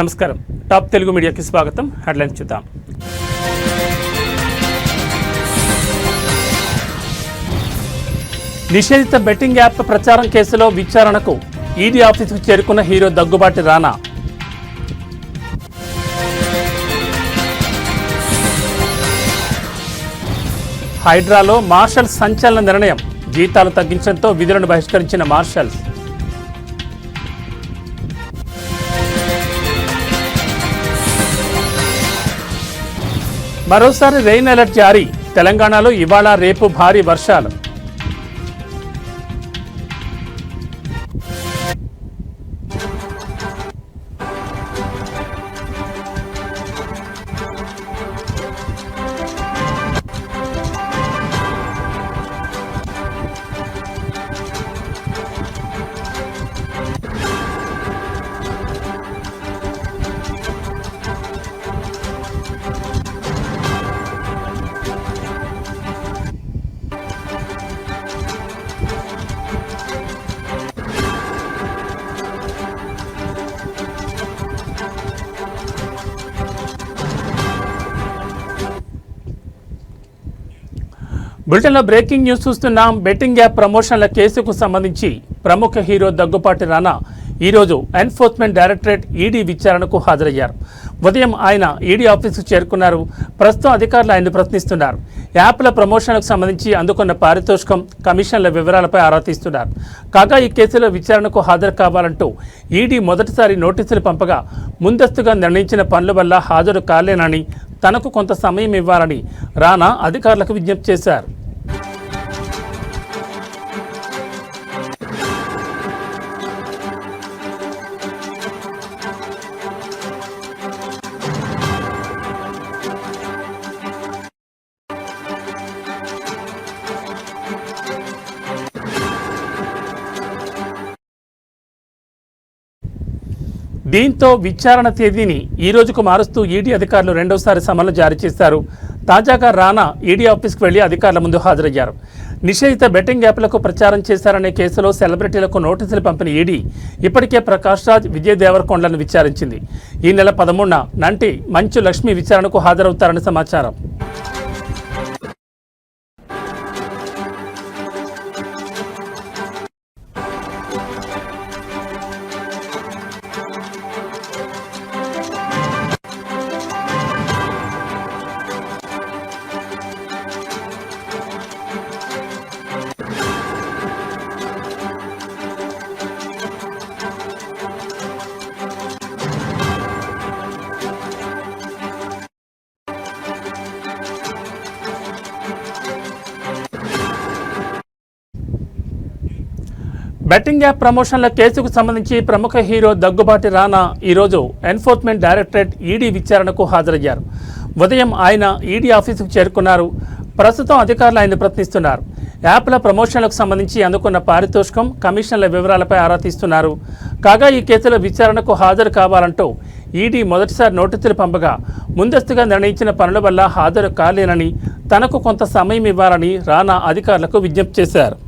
నమస్కారం. టాప్ తెలుగు మీడియాకి స్వాగతం. హెడ్లైన్స్ చూద్దాం. నిషేధిత బెట్టింగ్ యాప్ ప్రచారం కేసులో విచారణకు ఈడీ ఆఫీసుకు చేరుకున్న హీరో దగ్గుబాటి రానా. హైడ్రాలో మార్షల్స్ సంచలన నిర్ణయం. జీతాలు తగ్గించడంతో విధులను బహిష్కరించిన మార్షల్స్. మరోసారి రెయిన్ అలర్ట్ జారీ. తెలంగాణలో ఇవాళ రేపు భారీ వర్షాలు. బులెటిన్లో బ్రేకింగ్ న్యూస్ చూస్తున్నాం. బెట్టింగ్ యాప్ ప్రమోషన్ల కేసుకు సంబంధించి ప్రముఖ హీరో దగ్గుపాటి రానా ఈరోజు ఎన్ఫోర్స్మెంట్ డైరెక్టరేట్ ఈడీ విచారణకు హాజరయ్యారు. ఉదయం ఆయన ఈడీ ఆఫీసుకు చేరుకున్నారు. ప్రస్తుతం అధికారులు ఆయన్ని ప్రశ్నిస్తున్నారు. యాప్ల ప్రమోషన్లకు సంబంధించి అందుకున్న పారితోషికం, కమిషన్ల వివరాలపై ఆరా తీస్తున్నారు. కాగా ఈ కేసులో విచారణకు హాజరు కావాలంటూ ఈడీ మొదటిసారి నోటీసులు పంపగా ముందస్తుగా నిర్ణయించిన పనుల వల్ల హాజరు కాలేనని, తనకు కొంత సమయం ఇవ్వాలని రానా అధికారులకు విజ్ఞప్తి చేశారు. దీంతో విచారణ తేదీని ఈ రోజుకు మారుస్తూ ఈడీ అధికారులు రెండోసారి సమన్లు జారీ చేశారు. తాజాగా రానా ఈడీ ఆఫీస్కు వెళ్లి అధికారుల ముందు హాజరయ్యారు. నిషేధిత బెట్టింగ్ యాప్లకు ప్రచారం చేశారనే కేసులో సెలబ్రిటీలకు నోటీసులు పంపిన ఈడీ ఇప్పటికే ప్రకాష్ రాజ్, విజయ్ దేవరకొండలను విచారించింది. ఈ నెల 13న నంటి మంచు లక్ష్మి విచారణకు హాజరవుతారని సమాచారం. బెట్టింగ్ యాప్ ప్రమోషన్ల కేసుకు సంబంధించి ప్రముఖ హీరో దగ్గుబాటి రానా ఈరోజు ఎన్ఫోర్స్మెంట్ డైరెక్టరేట్ ఈడీ విచారణకు హాజరయ్యారు. ఉదయం ఆయన ఈడీ ఆఫీసుకు చేరుకున్నారు. ప్రస్తుతం అధికారులు ఆయన్ని ప్రశ్నిస్తున్నారు. యాప్ల ప్రమోషన్లకు సంబంధించి అందుకున్న పారితోషికం, కమిషన్ల వివరాలపై ఆరా తీస్తున్నారు. కాగా ఈ కేసులో విచారణకు హాజరు కావాలంటూ ఈడీ మొదటిసారి నోటీసులు పంపగా ముందస్తుగా నిర్ణయించిన పనుల వల్ల హాజరు కాలేనని, తనకు కొంత సమయం ఇవ్వాలని రానా అధికారులకు విజ్ఞప్తి చేశారు.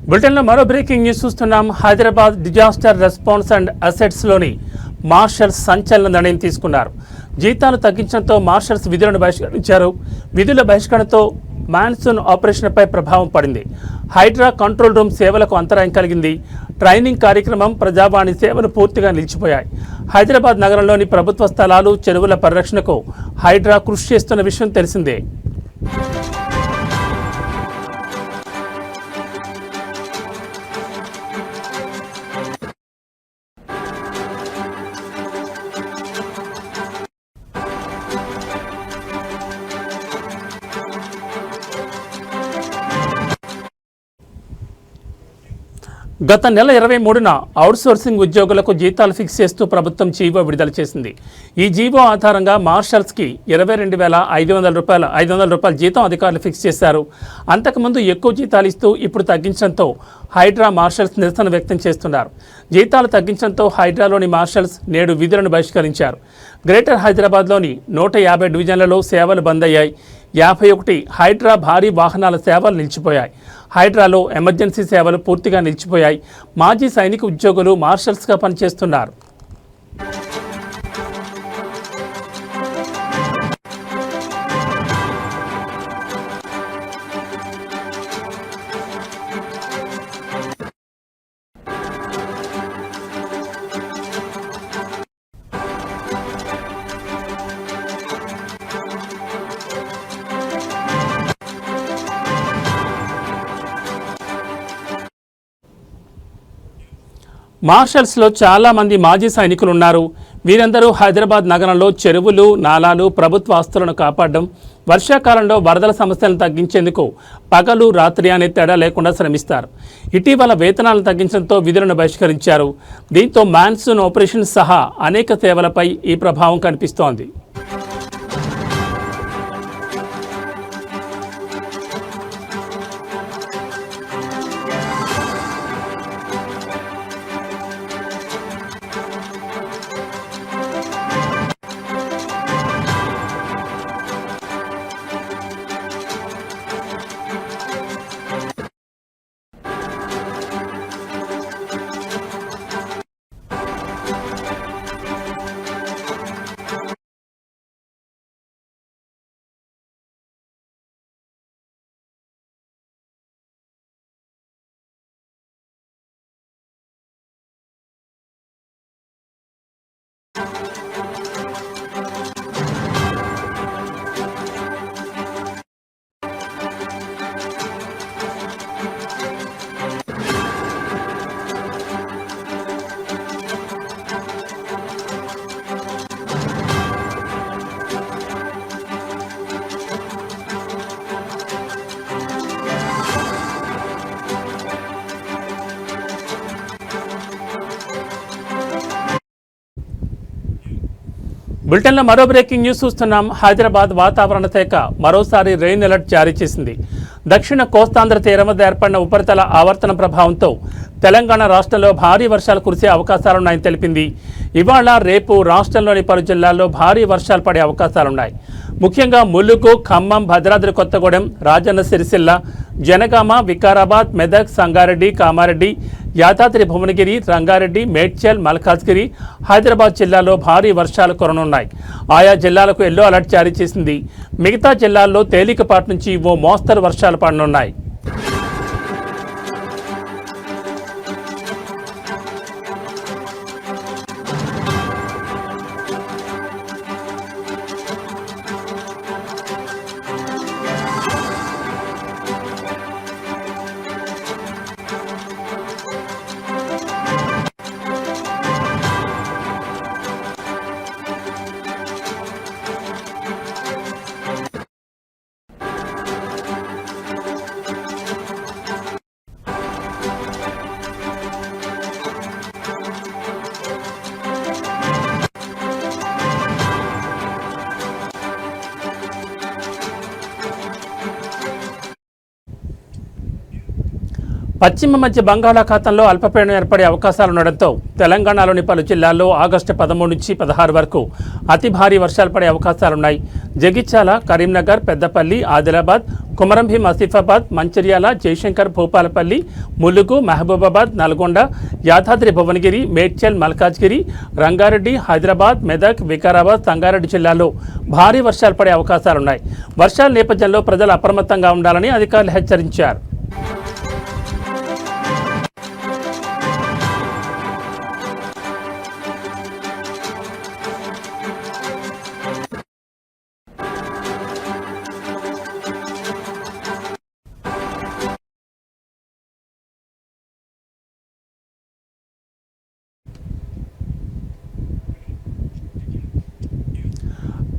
బులెటిన్లో మరో బ్రేకింగ్ న్యూస్ చూస్తున్నాం. హైదరాబాద్ డిజాస్టర్ రెస్పాన్స్ అండ్ అసెట్స్లోని మార్షల్స్ సంచలన నిర్ణయం తీసుకున్నారు. జీతాలు తగ్గించడంతో మార్షల్స్ విధులను బహిష్కరించారు. విధుల బహిష్కరణతో మాన్సూన్ ఆపరేషన్పై ప్రభావం పడింది. హైడ్రా కంట్రోల్ రూమ్ సేవలకు అంతరాయం కలిగింది. ట్రైనింగ్ కార్యక్రమం, ప్రజావాణి సేవలు పూర్తిగా నిలిచిపోయాయి. హైదరాబాద్ నగరంలోని ప్రభుత్వ స్థలాలు, చెరువుల పరిరక్షణకు హైడ్రా కృషి చేస్తున్న విషయం తెలిసిందే. గత నెల 23న అవుట్సోర్సింగ్ ఉద్యోగులకు జీతాలు ఫిక్స్ చేస్తూ ప్రభుత్వం జీవో విడుదల చేసింది. ఈ జీవో ఆధారంగా మార్షల్స్కి 22,500 రూపాయల జీతం అధికారులు ఫిక్స్ చేశారు. అంతకుముందు ఎక్కువ జీతాలు ఇస్తూ ఇప్పుడు తగ్గించడంతో హైడ్రా మార్షల్స్ నిరసన వ్యక్తం చేస్తున్నారు. జీతాలు తగ్గించడంతో హైడ్రాలోని మార్షల్స్ నేడు విధులను బహిష్కరించారు. గ్రేటర్ హైదరాబాద్లోని 150 డివిజన్లలో సేవలు బంద్ అయ్యాయి. 51 హైడ్రా భారీ వాహనాల సేవలు నిలిచిపోయాయి. హైడ్రాలో ఎమర్జెన్సీ సేవలు పూర్తిగా నిలిచిపోయాయి. మాజీ సైనిక ఉద్యోగులు మార్షల్స్గా పనిచేస్తున్నారు. మార్షల్స్లో చాలామంది మాజీ సైనికులు ఉన్నారు. వీరందరూ హైదరాబాద్ నగరంలో చెరువులు, నాలాలు, ప్రభుత్వ ఆస్తులను కాపాడడం, వర్షాకాలంలో వరదల సమస్యలను తగ్గించేందుకు పగలు రాత్రి అనే తేడా లేకుండా శ్రమిస్తారు. ఇటీవల వేతనాలను తగ్గించడంతో విధులను బహిష్కరించారు. దీంతో మాన్సూన్ ఆపరేషన్ సహా అనేక సేవలపై ఈ ప్రభావం కనిపిస్తోంది. బులెటిన్లో మరో బ్రేకింగ్ న్యూస్ చూస్తున్నాం. హైదరాబాద్ వాతావరణ శాఖ మరోసారి రెయిన్ అలర్ట్ జారీ చేసింది. దక్షిణ కోస్తాంధ్ర తీరం వద్ద ఏర్పడిన ఉపరితల ఆవర్తన ప్రభావంతో తెలంగాణ రాష్ట్రంలో భారీ వర్షాలు కురిసే అవకాశాలున్నాయని తెలిపింది. ఇవాళ రేపు రాష్ట్రంలోని పలు జిల్లాల్లో భారీ వర్షాలు పడే అవకాశాలున్నాయి. ముఖ్యంగా ములుగు, ఖమ్మం, భద్రాద్రి కొత్తగూడెం, రాజన్న సిరిసిల్ల, జనగామ, వికారాబాద్, మెదక్, సంగారెడ్డి, కామారెడ్డి, యాదాద్రి భువనగిరి, రంగారెడ్డి, మేడ్చల్, మల్కాజ్గిరి, హైదరాబాద్ జిల్లాలో భారీ వర్షాలు కురనున్నాయి. ఆయా జిల్లాలకు ఎల్లో అలర్ట్ జారీ చేసింది. మిగతా జిల్లాల్లో తేలికపాటి నుంచి ఓ మోస్తరు వర్షాలు పడనున్నాయి. పశ్చిమ మధ్య బంగాళాఖాతంలో అల్పపీడనం ఏర్పడే అవకాశాలుండడంతో తెలంగాణలోని పలు జిల్లాల్లో ఆగస్టు 13 నుంచి 16 వరకు అతి భారీ వర్షాలు పడే అవకాశాలున్నాయి. జగిత్యాల, కరీంనగర్, పెద్దపల్లి, ఆదిలాబాద్, కుమరంభీం, ఆసిఫాబాద్, మంచిర్యాల, జయశంకర్, భూపాలపల్లి, ములుగు, మహబూబాబాద్, నల్గొండ, యాదాద్రి భువనగిరి, మేడ్చల్, మల్కాజ్గిరి, రంగారెడ్డి, హైదరాబాద్, మెదక్, వికారాబాద్, సంగారెడ్డి జిల్లాల్లో భారీ వర్షాలు పడే అవకాశాలున్నాయి. వర్షాల నేపథ్యంలో ప్రజలు అప్రమత్తంగా ఉండాలని అధికారులు హెచ్చరించారు.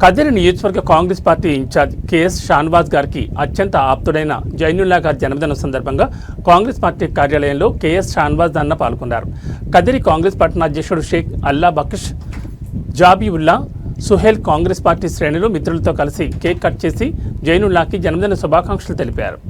కదిరి నియోజకవర్గ కాంగ్రెస్ పార్టీ ఇన్ఛార్జ్ కేఎస్ షాన్వాజ్ గారికి అత్యంత ఆప్తుడైన జైనుల్లా గారి జన్మదినం సందర్భంగా కాంగ్రెస్ పార్టీ కార్యాలయంలో కేఎస్ షాన్వాజ్ అన్న పాల్గొన్నారు. కదిరి కాంగ్రెస్ పట్టణ అధ్యక్షుడు షేక్ అల్లా బక్ష్ జాబీవుల్లా సుహేల్ కాంగ్రెస్ పార్టీ శ్రేణులు మిత్రులతో కలిసి కేక్ కట్ చేసి జైనుల్లాకి జన్మదిన శుభాకాంక్షలు తెలిపారు.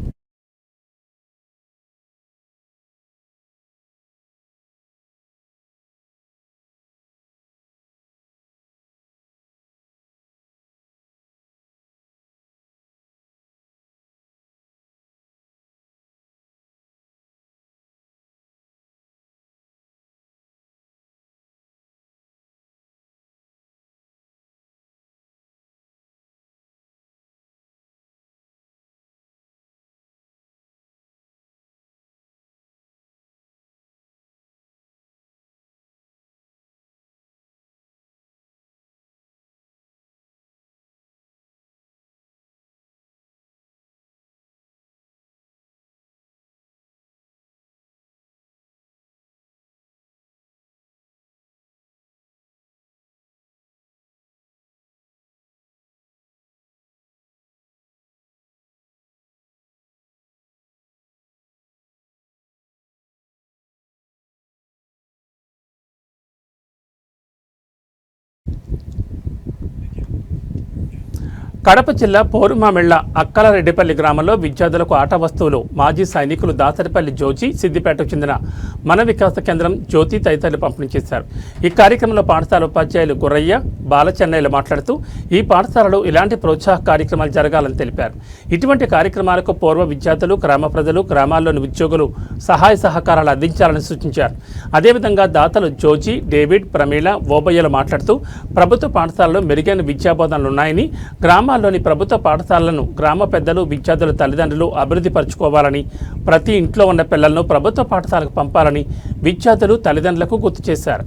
కడప జిల్లా పోరుమామిళ్ల అక్కలరెడ్డిపల్లి గ్రామంలో విద్యార్థులకు ఆట వస్తువులు మాజీ సైనికులు దాసరిపల్లి జోజి, సిద్దిపేటకు చెందిన మన వికాస కేంద్రం జ్యోతి తదితరులు పంపిణీ చేశారు. ఈ కార్యక్రమంలో పాఠశాల ఉపాధ్యాయులు గుర్రయ్య, బాలచెన్నయ్యలు మాట్లాడుతూ ఈ పాఠశాలలో ఇలాంటి ప్రోత్సాహ కార్యక్రమాలు జరగాలని తెలిపారు. ఇటువంటి కార్యక్రమాలకు పూర్వ విద్యార్థులు, గ్రామ ప్రజలు, గ్రామాల్లోని ఉద్యోగులు సహాయ సహకారాలు అందించాలని సూచించారు. అదేవిధంగా దాతలు జోజి, డేవిడ్, ప్రమీళ, ఓబయ్యలు మాట్లాడుతూ ప్రభుత్వ పాఠశాలలో మెరుగైన విద్యాబోధనలు ఉన్నాయని, గ్రామాల్లోని ప్రభుత్వ పాఠశాలలను గ్రామ పెద్దలు, విద్యార్థుల తల్లిదండ్రులు అభివృద్ధి పరచుకోవాలని, ప్రతి ఇంట్లో ఉన్న పిల్లలను ప్రభుత్వ పాఠశాలకు పంపాలని విద్యార్థులు తల్లిదండ్రులకు గుర్తు చేశారు.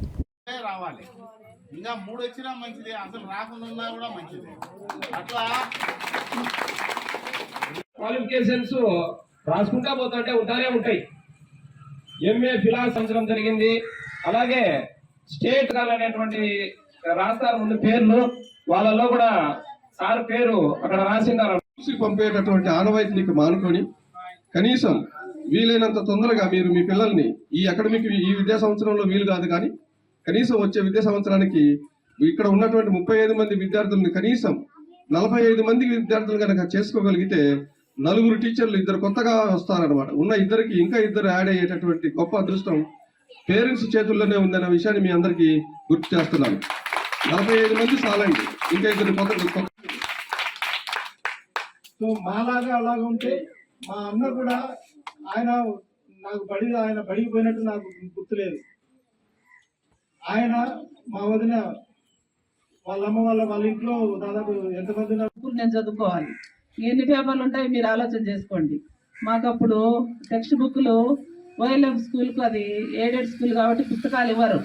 క్వాలిఫికేషన్స్ రాసుకుంటా పోతుంటే ఉంటాయి. ఎంఏ ఫిలాసఫీ సంవత్సరం జరిగింది. అలాగే స్టేట్ అనేటువంటి రాస్తారు ముందు పేర్లు, వాళ్ళలో కూడా సార్ పేరు అక్కడ రాసిండారు. పంపేటటువంటి ఆనవాయితీని మానుకొని కనీసం వీలైనంత తొందరగా మీరు మీ పిల్లల్ని ఈ అకాడమిక్ ఈ విద్యా సంవత్సరంలో వీలు కాదు కానీ కనీసం వచ్చే విద్యా సంవత్సరానికి ఇక్కడ ఉన్నటువంటి 35 మంది విద్యార్థులను కనీసం 45 మంది విద్యార్థులు కనుక చేసుకోగలిగితే 4 టీచర్లు 2 కొత్తగా వస్తారనమాట. ఉన్న 2కి ఇంకా 2 యాడ్ అయ్యేటటువంటి గొప్ప అదృష్టం పేరెంట్స్ చేతుల్లోనే ఉందన్న విషయాన్ని మీ అందరికీ గుర్తు చేస్తున్నాను. 45 మంది చాలండి, ఇంకా 2 కొత్త. సో మాలాగా అలాగ ఉంటే మా అన్న కూడా ఆయన బడికి పోయినట్టు నాకు గుర్తులేదు. ఆయన మా వదిన వాళ్ళమ్మ వాళ్ళ ఇంట్లో దాదాపు ఎంతమంది నేను చదువుకోవాలి, ఎన్ని పేపర్లు ఉంటాయి మీరు ఆలోచన చేసుకోండి. మాకప్పుడు టెక్స్ట్ బుక్లు ఓఎల్ఎం స్కూల్కు, అది ఎయిడెడ్ స్కూల్ కాబట్టి పుస్తకాలు ఇవ్వరు.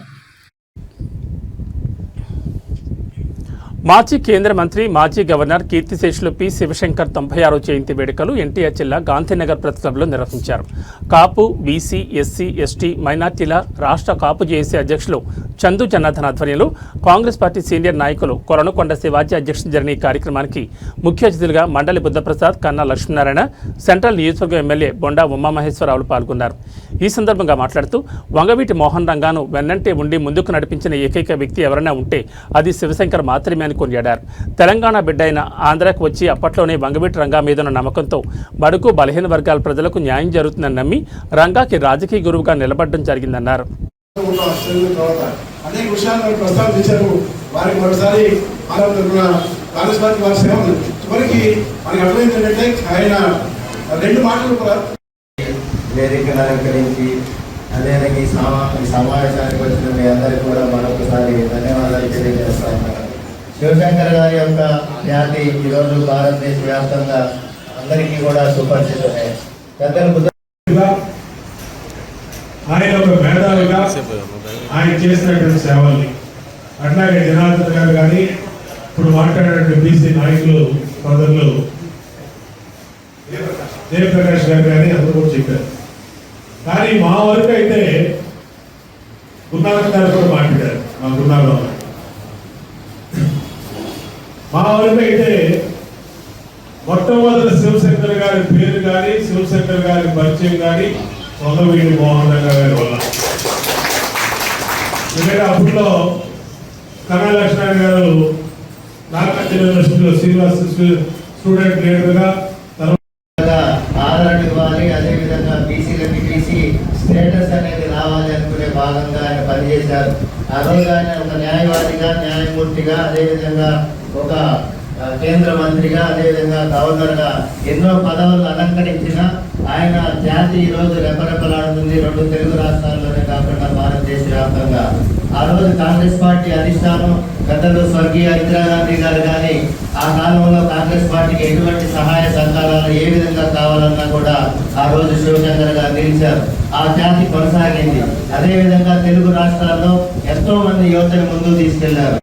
మాజీ కేంద్ర మంత్రి, మాజీ గవర్నర్ కీర్తిశేషులు పి శివశంకర్ 96వ జయంతి వేడుకలు ఎన్టీఆర్ జిల్లా గాంధీనగర్ ప్రెస్ క్లబ్లో నిర్వహించారు. కాపు, బీసీ, ఎస్సీ, ఎస్టీ, మైనార్టీల రాష్ట్ర కాపు జేఏసీ అధ్యక్షులు చందు జనార్దన్ ఆధ్వర్యంలో కాంగ్రెస్ పార్టీ సీనియర్ నాయకులు కొరణకొండ శివాజీ అధ్యక్షతన జరిగిన ఈ కార్యక్రమానికి ముఖ్య అతిథులుగా మండలి బుద్ధప్రసాద్, కన్నా లక్ష్మీనారాయణ, సెంట్రల్ నియోజకవర్గం ఎమ్మెల్యే బొండా ఉమామహేశ్వరరావులు పాల్గొన్నారు. ఈ సందర్భంగా మాట్లాడుతూ వంగవీటి మోహన్ రంగాను వెన్నంటే ఉండి ముందుకు నడిపించిన ఏకైక వ్యక్తి ఎవరైనా ఉంటే అది శివశంకర్ మాత్రమే చేయాలని కొనియాడారు. తెలంగాణ బిడ్డ అయిన ఆంధ్రాకు వచ్చి అప్పట్లోనే వంగవీటి రంగా మీదున్న నమ్మకంతో బడుగు బలహీన వర్గాల ప్రజలకు న్యాయం జరుగుతుందని నమ్మి రంగాకి రాజకీయ గురువుగా నిలబడడం జరిగిందన్నారు. అనేక విషయాలను ప్రస్తావించారు. వారికి మరోసారి కాంగ్రెస్ పార్టీ వారి సేవలు చివరికి మనకి అర్థమైంది ఏంటంటే ఆయన 2 మాటలు కూడా వేదికను అలంకరించి అదేవిధంగా ఈ సమావేశానికి వచ్చిన మీ అందరికీ కూడా మరొకసారి ధన్యవాదాలు తెలియజేస్తా ఉన్నాను. శివశంకర్ గారి యొక్క ఖ్యాతి ఈరోజు భారతదేశ వ్యాప్తంగా అందరికీ కూడా సుపరిచితమే. ఆయన ఒక మేధావిగా ఆయన చేసినటువంటి సేవల్ని అట్లాగే జనార్దన్ గారు కానీ ఇప్పుడు మాట్లాడినటువంటి బీసీ నాయకులు సోదరులు జయప్రకాష్ గారు కానీ అందరూ కూడా చెప్పారు. కానీ మా వరకు అయితే గున్నారం గారు కూడా మాట్లాడారు. మా గున్నారం మా వరకు అయితే మొట్టమొదటి శివశంకర్ గారి పేరు కానీ శివశంకర్ గారి పరిచయం కానీ వంగవీటి మోహన్ రంగా గారి వల్ల. ఎందుకంటే అప్పట్లో కన్నా లక్ష్మణ్ గారు నాగార్జున యూనివర్సిటీలో శ్రీనివాస్ స్టూడెంట్ లీడర్గా ఆదరణ ఇవ్వాలి, అదేవిధంగా బీసీలకి బీసీ స్టేటస్ అనేది రావాలి అనుకునే భాగంగా ఆయన పనిచేశారు. ఆ రోజు ఆయన ఒక న్యాయవాదిగా, న్యాయమూర్తిగా, అదేవిధంగా ఒక కేంద్ర మంత్రిగా, అదేవిధంగా గవర్నర్గా ఎన్నో పదవులు అలంకరించిన ఆయన జాతి ఈరోజు రెపరెపలాడుతుంది. 2 తెలుగు రాష్ట్రాల్లోనే కాకుండా భారతదేశ వ్యాప్తంగా. ఆ రోజు కాంగ్రెస్ పార్టీ అధిష్టానం పెద్దలు స్వర్గీయ ఇందిరాగాంధీ గారు కానీ ఆ కాలంలో కాంగ్రెస్ పార్టీకి ఎటువంటి సహాయ సహకారాలు ఏ విధంగా కావాలన్నా కూడా ఆ రోజు శివశంకర్ గారు నిలిచారు. ఆ జాతి కొనసాగింది. అదేవిధంగా తెలుగు రాష్ట్రాల్లో ఎంతో మంది యువతను ముందుకు తీసుకెళ్లారు.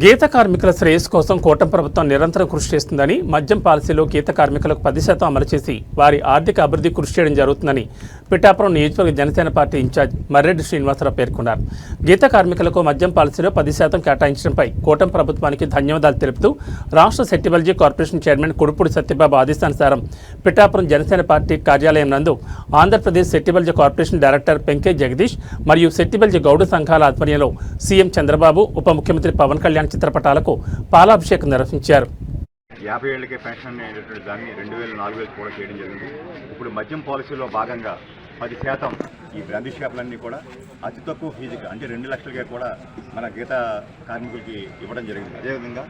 గీత కార్మికుల శ్రేయస్సు కోసం కూటమి ప్రభుత్వం నిరంతరం కృషి చేస్తుందని, మద్యం పాలసీలో గీత కార్మికులకు 10% అమలు చేసి వారి ఆర్థిక అభివృద్ధి కృషి చేయడం జరుగుతుందని పిఠాపురం నియోజకవర్గ జనసేన పార్టీ ఇన్ఛార్జ్ మర్రెడ్డి శ్రీనివాసరావు పేర్కొన్నారు. గీత కార్మికులకు మద్యం పాలసీలో 10% కేటాయించడంపై కూటమి ప్రభుత్వానికి ధన్యవాదాలు తెలుపుతూ రాష్ట్ర సెట్టిబల్జీ కార్పొరేషన్ చైర్మన్ కుడుపూడి సత్యబాబు ఆదేశానుసారం పిఠాపురం జనసేన పార్టీ కార్యాలయం నందు ఆంధ్రప్రదేశ్ సెట్టిబల్జీ కార్పొరేషన్ డైరెక్టర్ పెంకే జగదీష్ మరియు సెట్టిబల్జీ గౌడ సంఘాల ఆధ్వర్యంలో సీఎం చంద్రబాబు, ఉప ముఖ్యమంత్రి పవన్ కళ్యాణ్ చిత్రపటాలకు పాలాభిషేకం నిర్వహించారు. 50 ఏళ్లకే పెన్షన్ అనేటువంటి దాన్ని 2000-4000 కూడా చేయడం జరిగింది. ఇప్పుడు మద్యం పాలసీలో భాగంగా 10% ఈ బ్రాందీ షాపులన్నీ కూడా అతి తక్కువ ఫీజుగా అంటే 2 లక్షలకే కూడా మన గీత కార్మికులకి ఇవ్వడం జరిగింది. అదేవిధంగా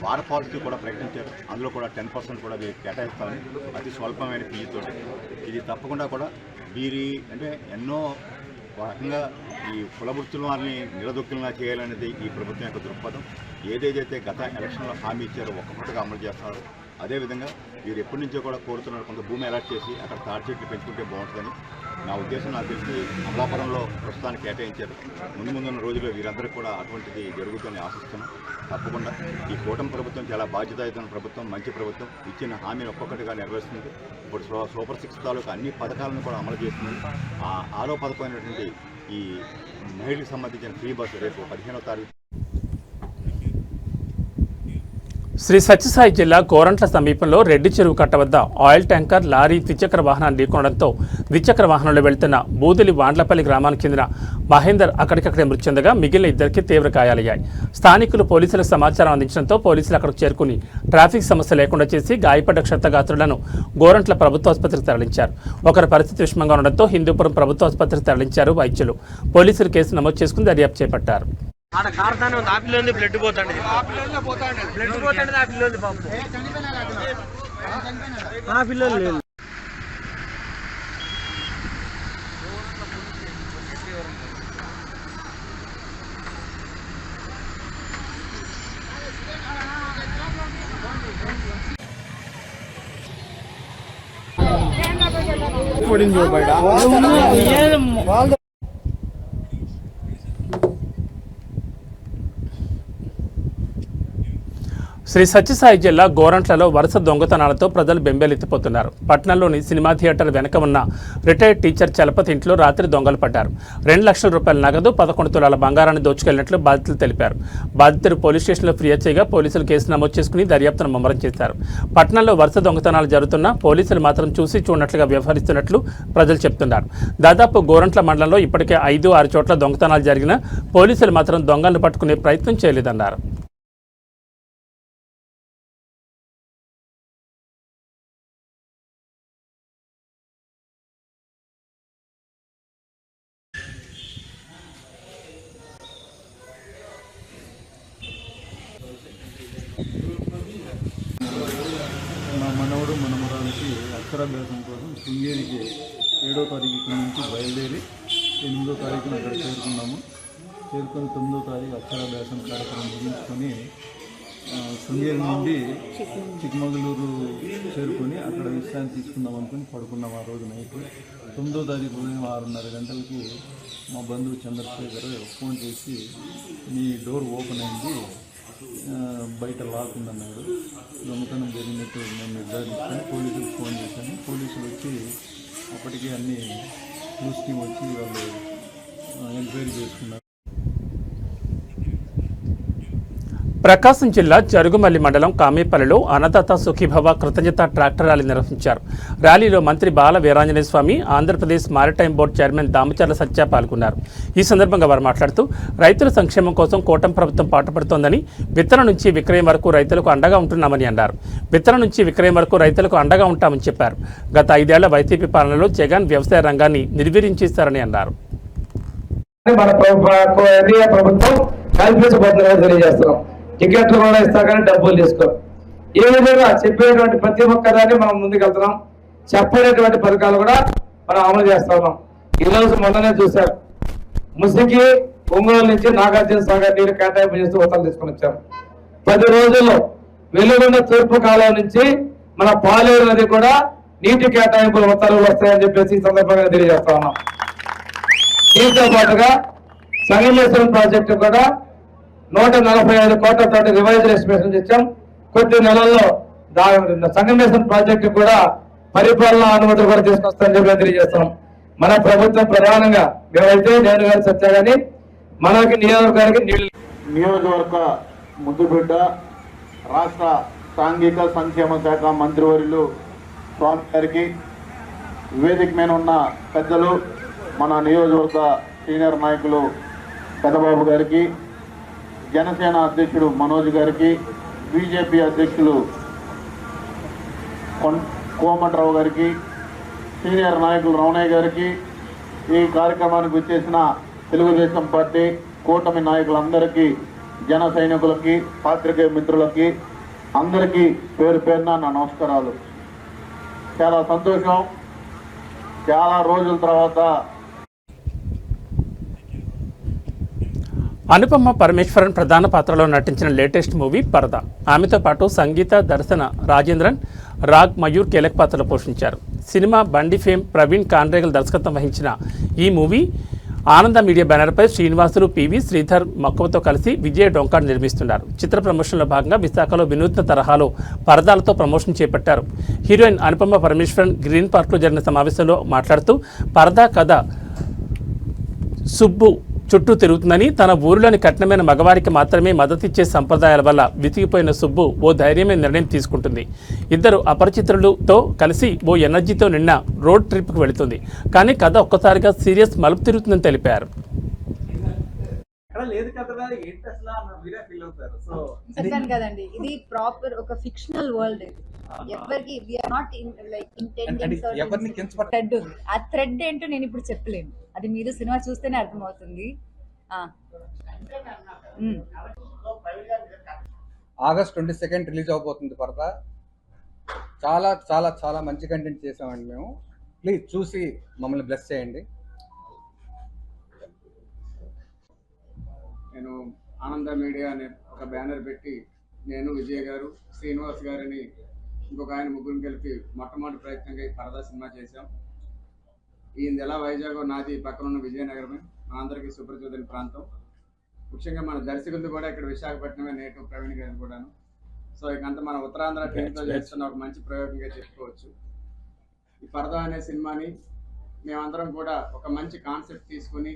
వార పాలసీ కూడా ప్రకటించారు. అందులో కూడా 10% కూడా కేటాయిస్తామని అతి స్వల్పమైన ఫీజుతో. ఇది తప్పకుండా కూడా వీరి అంటే ఎన్నో రకంగా ఈ కులవృత్తుల వారిని నిలదొక్కులా చేయాలనేది ఈ ప్రభుత్వం యొక్క దృక్పథం. ఏదైతే గత ఎలక్షన్లో హామీ ఇచ్చారో ఒక్కొక్కటిగా అమలు చేస్తున్నారు. అదేవిధంగా వీరు ఎప్పటి నుంచో కూడా కోరుతున్నారు కొంత భూమి అలాట్ చేసి అక్కడ తాటి చెట్లు పెంచుకుంటే బాగుంటుందని నా ఉద్దేశం. నాకు తెలిసి అమలాపురంలో ప్రస్తుతానికి కేటాయించారు. ముందున్న రోజుల్లో వీరందరికీ కూడా అటువంటిది జరుగుతుందని ఆశిస్తున్నాం. తప్పకుండా ఈ కూటమి ప్రభుత్వం చాలా బాధ్యతాయుతమైన ప్రభుత్వం, మంచి ప్రభుత్వం. ఇచ్చిన హామీని ఒక్కొక్కటిగా నెరవేరుస్తుంది. ఇప్పుడు సూపర్ 6 తాలూకు అన్ని పథకాలను కూడా అమలు చేస్తుంది. ఆరో పథకమైనటువంటి ఈ మహిళలకు సంబంధించిన ఫ్రీ బస్సు రేపు 15వ తారీఖు. శ్రీ సత్యసాయి జిల్లా గోరంట్ల సమీపంలో రెడ్డి చెరువు కట్ట వద్ద ఆయిల్ ట్యాంకర్ లారీ ద్విచక్ర వాహనాన్ని ఢీకొనడంతో ద్విచక్ర వాహనంలో వెళ్తున్న బూదిలి వాండ్లపల్లి గ్రామానికి చెందిన మహేందర్ అక్కడికక్కడే మృతి చెందగా మిగిలిన 2 తీవ్ర గాయాలయ్యాయి. స్థానికులు పోలీసులకు సమాచారం అందించడంతో పోలీసులు అక్కడికి చేరుకుని ట్రాఫిక్ సమస్య లేకుండా చేసి గాయపడ్డ క్షతగాత్రులను గోరంట్ల ప్రభుత్వ ఆసుపత్రికి తరలించారు. ఒకరి పరిస్థితి విషమంగా ఉండడంతో హిందూపురం ప్రభుత్వ ఆసుపత్రికి తరలించారు వైద్యులు. పోలీసులు కేసు నమోదు చేసుకుని దర్యాప్తు చేపట్టారు. ఆడ కార్తానే ఉంది. ఆ పిల్లోంది బ్లడ్ పోతాండి. బ్లడ్ పోతాండి. ఆ పిల్లోంది పాపం. ఆ పిల్లోంది లేదు. శ్రీ సత్యసాయి జిల్లా గోరంట్లలో వరుస దొంగతనాలతో ప్రజలు బెంబేలెత్తిపోతున్నారు. పట్టణంలోని సినిమా థియేటర్ వెనక ఉన్న రిటైర్డ్ టీచర్ చలపతి ఇంట్లో రాత్రి దొంగలు పడ్డారు. 2 లక్షల రూపాయల నగదు, 11 తులాల బంగారాన్ని దోచుకెళ్లినట్లు బాధితులు తెలిపారు. బాధితులు పోలీస్ స్టేషన్లో ఫిర్యాదు చేయగా పోలీసులు కేసు నమోదు చేసుకుని దర్యాప్తును ముమ్మరం చేశారు. పట్టణంలో వరుస దొంగతనాలు జరుగుతున్నా పోలీసులు మాత్రం చూసి చూడనట్లుగా వ్యవహరిస్తున్నట్లు ప్రజలు చెబుతున్నారు. దాదాపు గోరంట్ల మండలంలో ఇప్పటికే 5-6 చోట్ల దొంగతనాలు జరిగినా పోలీసులు మాత్రం దొంగలను పట్టుకునే ప్రయత్నం చేయలేదన్నారు. మా మనవడు మనమరాలకి అక్షరాభ్యాసం కోసం శృంగేరికి 7వ తారీఖు ఇక్కడ నుంచి బయలుదేరి 8వ తారీఖున అక్కడ చేరుకున్నాము. చేరుకొని 9వ తారీఖు అక్షరాభ్యాసం కార్యక్రమం ముగించుకొని శృంగేరి నుండి చిక్కమగళూరు చేరుకొని అక్కడ విశ్రాంతి తీసుకుందాం అనుకుని పడుకున్నాం. ఆ రోజు నైట్ 9వ తారీఖు ఉదయం 6:30 గంటలకి మా బంధువు చంద్రశేఖర్ ఫోన్ చేసి మీ డోర్ ఓపెన్ అయింది, బయట లాక్ ఉందన్నాడు. దొంగతనం జరిగినట్టు నేను నిర్ధారించుకొని పోలీసులకు ఫోన్ చేశాను. పోలీసులు వచ్చి అప్పటికే అన్ని న్యూస్ టీమ్ వచ్చి వాళ్ళు ఎంక్వైరీ చేసుకున్నారు. ప్రకాశం జిల్లా జరుగుమల్లి మండలం కామేపల్లిలో అన్నదాత సుఖీభవ కృతజ్ఞత ట్రాక్టర్ ర్యాలీ నిర్వహించారు. ర్యాలీలో మంత్రి Bala Veeranjaneya Swamy, Andhra Pradesh maritime board chairman Damacharla Satya పాల్గొన్నారు. ఈ సందర్భంగా వారు మాట్లాడుతూ రైతుల సంక్షేమం కోసం కూటమి ప్రభుత్వం పాటుపడుతోందని, విత్తనం నుంచి విక్రయం వరకు రైతులకు అండగా ఉంటున్నామని అన్నారు. విత్తనం నుంచి విక్రయం వరకు రైతులకు అండగా ఉంటామని చెప్పారు. గత 5 ఏళ్ల వైసీపీ పాలనలో జగన్ వ్యవసాయ రంగాన్ని నిర్వీర్యం చేశారని అన్నారు. మన ప్రభుత్వం కల్పించబోతుందని తెలియజేస్తున్నాం. టికెట్లు కూడా ఇస్తా కానీ డబ్బులు తీసుకో. ఏ విధంగా చెప్పేటువంటి ప్రతి ఒక్కదాన్ని మనం ముందుకెళ్తున్నాం. చెప్పేటువంటి పథకాలు కూడా మనం అమలు చేస్తా ఉన్నాం. ఈరోజు మొన్ననే చూశారు, ముసికి ఒంగోలు నుంచి నాగార్జున సాగర్ నీరు కేటాయింపు చేస్తూ ఉత్తర్వులు తీసుకొని వచ్చారు. 10 రోజుల్లో వెలుగున్న తూర్పు కాలం నుంచి మన పాలేరు నది కూడా నీటి కేటాయింపుల ఉత్తర్వులు వస్తాయని చెప్పేసి ఈ సందర్భంగా తెలియజేస్తా ఉన్నాం. దీంతో పాటుగా సంగమేశ్వరం ప్రాజెక్టు కూడా 145 కోట్లతో రివైజ్ ఎస్టిమేషన్ ఇచ్చాం. కొద్ది నెలల్లో సంగమేశ్వరం ప్రాజెక్టు కూడా పరిపాలనా అనుమతులు కూడా తీసుకొస్తామని చెప్పి తెలియజేస్తున్నాం. మన ప్రభుత్వం ప్రధానంగా మేమైతే నేను గారు సత్యా కానీ మనకి నియోజకవర్గానికి నియోజకవర్గ ముద్దుబిడ్డ రాష్ట్ర సాంఘిక సంక్షేమ శాఖ మంత్రివర్యులు స్వామి గారికి, వేదిక మీద ఉన్న పెద్దలు, మన నియోజకవర్గ సీనియర్ నాయకులు పెద్దబాబు గారికి, జనసేన అధ్యక్షుడు మనోజ్ గారికి, బీజేపీ అధ్యక్షులు కోమటిరావు గారికి, సీనియర్ నాయకులు రమణయ్య గారికి, ఈ కార్యక్రమానికి వచ్చేసిన తెలుగుదేశం పార్టీ కూటమి నాయకులందరికీ, జన సైనికులకి, పాత్రికేయ మిత్రులకి అందరికీ పేరు పేరున నా నమస్కారాలు. చాలా సంతోషం, చాలా రోజుల తర్వాత అనుపమ పరమేశ్వరన్ ప్రధాన పాత్రలో నటించిన లేటెస్ట్ మూవీ పరద. ఆమెతో పాటు సంగీత, దర్శన, రాజేంద్రన్, రాగ్, మయూర్ కీలక పాత్రలు పోషించారు. సినిమా బండి ఫేమ్ ప్రవీణ్ కాన్రేగల్ దర్శకత్వం వహించిన ఈ మూవీ ఆనంద మీడియా బ్యానర్పై శ్రీనివాసులు, పివి శ్రీధర్ మక్కువతో కలిసి విజయ్ డొంకాడ్ నిర్మిస్తున్నారు. చిత్ర ప్రమోషన్లో భాగంగా విశాఖలో వినూత్న తరహాలో పరదాలతో ప్రమోషన్ చేపట్టారు. హీరోయిన్ అనుపమ పరమేశ్వరన్ గ్రీన్ పార్క్లో జరిగిన సమావేశంలో మాట్లాడుతూ పరదా కథ సుబ్బు చుట్టూ తిరుగుతుందని, తన ఊరిలోని కఠినమైన మగవారికి మాత్రమే మద్దతిచ్చే సంప్రదాయాల వల్ల విసిగిపోయిన సుబ్బు ఓ ధైర్యమైన నిర్ణయం తీసుకుంటుంది. ఇద్దరు అపరిచితులతో కలిసి ఓ ఎనర్జీతో నిన్న రోడ్ ట్రిప్కి వెళుతుంది. కానీ కథ ఒక్కసారిగా సీరియస్ మలుపు తిరుగుతుందని తెలిపారు. చెప్పాను కదండి, ఇది ప్రాపర్ ఒక ఫిక్షనల్ వరల్డ్. ఎవరికి ఆ థ్రెడ్ ఏంటో నేను ఇప్పుడు చెప్పలేను. అది మీరు సినిమా చూస్తేనే అర్థమవుతుంది. ఆగస్ట్ 22 రిలీజ్ అవబోతుంది పరద. చాలా చాలా చాలా మంచి కంటెంట్ చేసామండి మేము. ప్లీజ్ చూసి మమ్మల్ని బ్లెస్ చేయండి. నేను ఆనంద మీడియా అనే ఒక బ్యానర్ పెట్టి నేను, విజయ్ గారు, శ్రీనివాస్ గారిని ఇంకొక ఆయన ముగ్గురు కలిపి మొట్టమొదటి ప్రయత్నంగా ఈ పరదా సినిమా చేశాం. ఈ నెల వైజాగ్ నాది పక్కనున్న విజయనగరమే, మా అందరికీ సుపరిచితమైన ప్రాంతం. ముఖ్యంగా మన దర్శకులు కూడా ఇక్కడ విశాఖపట్నమే, నేటివ్ ప్రవీణ్ గారిని కూడాను. సో ఇకంతా మన ఉత్తరాంధ్ర టీంతో చేస్తున్న ఒక మంచి ప్రయోగంగా చెప్పుకోవచ్చు. ఈ పరదా అనే సినిమాని మేమందరం కూడా ఒక మంచి కాన్సెప్ట్ తీసుకుని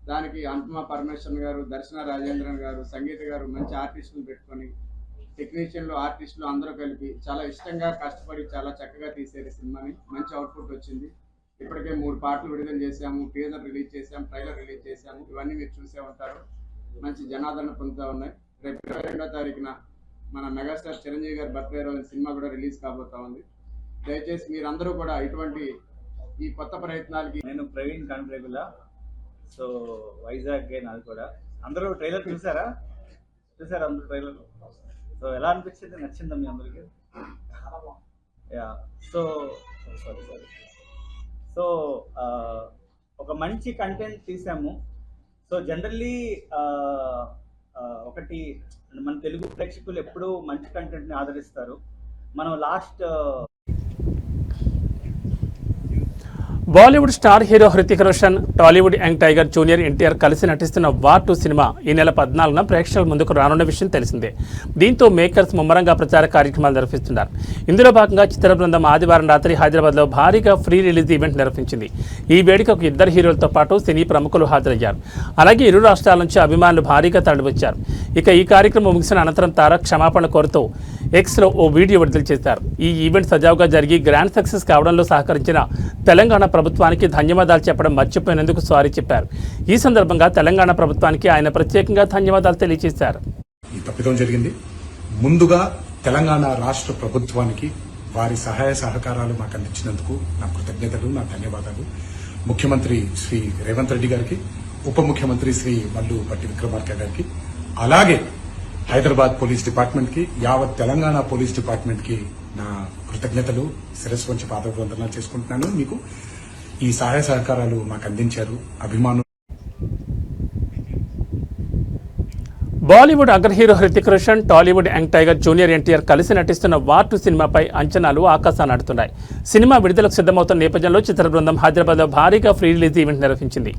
దానికి అనుపమ పరమేశ్వరన్ గారు, దర్శన రాజేంద్రన్ గారు, సంగీత గారు మంచి ఆర్టిస్టులు పెట్టుకొని టెక్నీషియన్లు, ఆర్టిస్టులు అందరూ కలిపి చాలా ఇష్టంగా కష్టపడి చాలా చక్కగా తీసేది సినిమాని. మంచి అవుట్పుట్ వచ్చింది. ఇప్పటికే 3 పాటలు విడుదల చేశాము, టీజర్ రిలీజ్ చేశాము, ట్రైలర్ రిలీజ్ చేశాము. ఇవన్నీ మీరు చూసే ఉంటారు. మంచి జనాదరణ పొందుతూ ఉన్నాయి. రేపు 22వ తారీఖున మన మెగాస్టార్ చిరంజీవి గారి బర్త్డే రోజు సినిమా కూడా రిలీజ్ కాబోతా ఉంది. దయచేసి మీరందరూ కూడా ఇటువంటి ఈ కొత్త ప్రయత్నాలకి. నేను ప్రవీణ్ కాంట్రేగుల, సో వైజాగ్ నాది కూడా. అందరూ ట్రైలర్ చూసారా అందరూ ట్రైలర్? సో ఎలా అనిపించింది? నచ్చిందా మీ అందరికి? యా, సో సో ఒక మంచి కంటెంట్ తీసాము. సో జనరల్లీ ఒకటి మన తెలుగు ప్రేక్షకులు ఎప్పుడూ మంచి కంటెంట్ని ఆదరిస్తారు. మనం Bollywood star hero Hrithik Roshan, Tollywood young tiger junior NTR కలిసి నటిస్తున్న వార్ 2 సినిమా ఈ నెల 14న ప్రేక్షకుల ముందుకు రానున్న విషయం తెలిసిందే. దీంతో మేకర్స్ ముమ్మరంగా ప్రచార కార్యక్రమాలు నిర్వహిస్తున్నారు. ఇందులో భాగంగా చిత్ర బృందం ఆదివారం రాత్రి హైదరాబాద్లో భారీగా ఫ్రీ రిలీజ్ ఈవెంట్ నిర్వహించింది. ఈ వేడుకకు 2 హీరోలతో పాటు సినీ ప్రముఖులు హాజరయ్యారు. అలాగే ఇరు రాష్ట్రాల నుంచి అభిమానులు భారీగా తరలివచ్చారు. ఇక ఈ కార్యక్రమం ముగిసిన అనంతరం తారక్ క్షమాపణ కోరుతూ ఎక్స్లో ఓ వీడియో విడుదల చేశారు. ఈ ఈవెంట్ సజావుగా జరిగి గ్రాండ్ సక్సెస్ కావడంలో సహకరించిన తెలంగాణ ప్రభుత్వానికి ధన్యవాదాలు చెప్పడం మర్చిపోయినందుకు సారీ చెప్పారు. ఈ సందర్భంగా తెలంగాణ ప్రభుత్వానికి ఆయన ప్రత్యేకంగా ధన్యవాదాలు తెలియజేశారు. ఈ తప్పిదం జరిగింది. ముందుగా తెలంగాణ రాష్ట్ర ప్రభుత్వానికి వారి సహాయ సహకారాలు మాకు అందించినందుకు నా కృతజ్ఞతలు, నా ధన్యవాదాలు. ముఖ్యమంత్రి శ్రీ రేవంత్ రెడ్డి గారికి, ఉప ముఖ్యమంత్రి శ్రీ మల్లు పట్టి విక్రమార్క గారికి, అలాగే హైదరాబాద్ పోలీస్ డిపార్ట్మెంట్ కి, యావత్ తెలంగాణ పోలీస్ డిపార్ట్మెంట్ కి నా కృతజ్ఞతలు, శిరస్సు వంచి పాదవందనాలు చేసుకుంటున్నాను. మీకు ఈ సహాయ సహకారాలు మాకు అందించారు అభిమానులు. బాలీవుడ్ అగ్ర hero Hrithik Roshan, Tollywood young tiger junior NTR కలిసి నటిస్తున్న వార్ 2 సినిమాపై అంచనాలు ఆకాశాన్ని అడుతున్నాయి. సినిమా విడుదలకు సిద్ధమవుతున్న నేపథ్యంలో చిత్ర బృందం హైదరాబాద్లో భారీగా ఫ్రీ రిలీజ్ ఈవెంట్ నిర్వహించింది.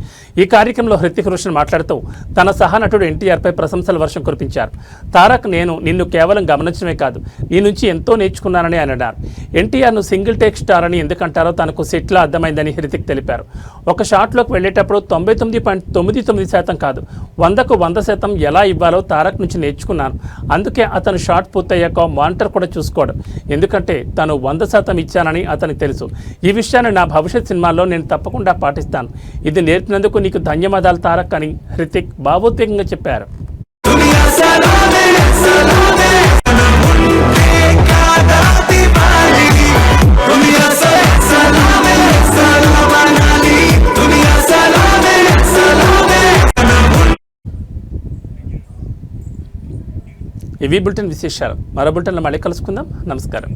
ఈ కార్యక్రమంలో హృతిక్ రోషన్ మాట్లాడుతూ తన సహనటుడు ఎన్టీఆర్పై ప్రశంసల వర్షం కురిపించారు. తారక్, నేను నిన్ను కేవలం గమనించడమే కాదు, నీ నుంచి ఎంతో నేర్చుకున్నానని ఆయన అన్నారు. ఎన్టీఆర్ను సింగిల్ టేక్ స్టార్ అని ఎందుకంటారో తనకు సెట్లా అర్థమైందని హృతిక్ తెలిపారు. ఒక షాట్లోకి వెళ్లేటప్పుడు 99.99% కాదు, 100కు 100% ఎలా ఇవ్వాలో తారక్ నుంచి నేర్చుకున్నాను. అందుకే అతను షాట్ పూర్తయ్యాక మానిటర్ కూడా చూసుకోవడం, ఎందుకంటే తను 100% ఇచ్చానని అతనికి తెలుసు. ఈ విషయాన్ని నా భవిష్యత్ సినిమాల్లో నేను తప్పకుండా పాటిస్తాను. ఇది నేర్పినందుకు నీకు ధన్యవాదాలు తారక్ అని హృతిక్ భావోద్వేగంగా చెప్పారు. ఇవి బులెటిన్ విశేషాలు. మరో బులెటిన్లో మళ్ళీ కలుసుకుందాం. నమస్కారం.